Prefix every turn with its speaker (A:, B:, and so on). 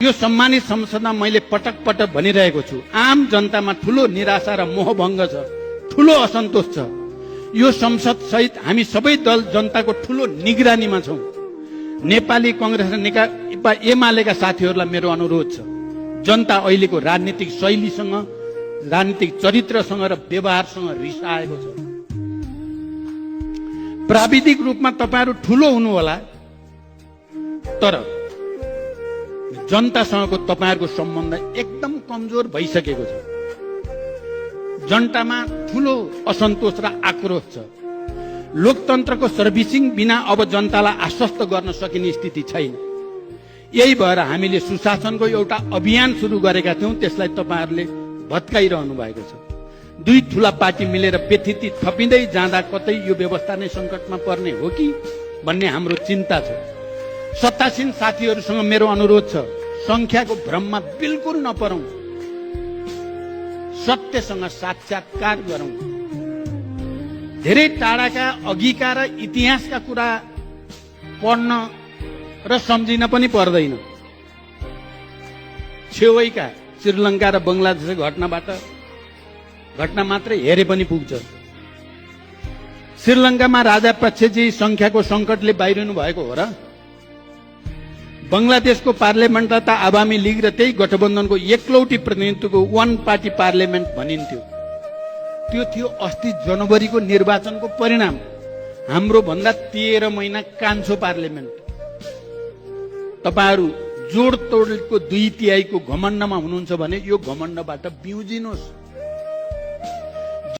A: यो सम्मानित संसदमा मैले पटक पटक भनिरहेको छु, आम जनतामा ठूलो निराशा र मोहभङ्ग छ, ठूलो असन्तोष छ। यो संसद सहित हामी सबै दल जनताको ठूलो निगरानीमा छौं। नेपाली कांग्रेस र नेकपा एमालेका साथीहरूलाई मेरो अनुरोध छ, जनता अहिलेको राजनीतिक शैलीसँग, राजनीतिक चरित्रसँग र व्यवहारसँग रिसाएको छ। प्राविधिक रूपमा तपाईहरु ठूलो हुनु होला, तर जनतासँगको तपाईहरुको सम्बन्ध एकदम कमजोर भइसकेको छ। जनतामा ठूलो असन्तोष र आक्रोश छ। लोकतन्त्रको सर्भिसिङ बिना अब जनतालाई आश्वस्त गर्न सकिने स्थिति छैन। यही भएर हामीले सुशासनको एउटा अभियान सुरु गरेका थियौं, त्यसलाई तपाईहरुले भत्काइरहनु भएको छ। दुई ठूला पार्टी मिलेर व्यथिति थपिँदै जाँदा कतै यो व्यवस्था नै संकटमा पर्ने हो कि भन्ने हाम्रो चिन्ता छ। सत्तासीन साथीहरुसँग मेरो अनुरोध छ, संख्याको भ्रममा बिल्कुल नपरौं, सत्यसँग साक्षात्कार गरौं। धेरै टाढाका अघिका र इतिहासका कुरा पढ्न र सम्झिन पनि पर्दैन। छेउैका श्रीलङ्का र बंगलादेशको घटना मात्रै हेरे पनि पुग्छ। श्रीलङ्कामा राजापक्षजी संख्याको संकटले बाहिरिनु भएको हो र? बंगलादेशको पार्लियामेन्टलाई त आवामी लीग र त्यही गठबन्धनको एकलौटी प्रतिनिधित्वको वन पार्टी पार्लियामेन्ट भनिन्थ्यो। त्यो थियो अस्ति जनवरीको निर्वाचनको परिणाम। हाम्रो भन्दा 13 महिना कान्छो पार्लियामेन्ट। तपाईहरु जोडतोडको 2/3 घमण्डमा हुनुहुन्छ भने यो घमण्डबाट बिउजिनुहोस्।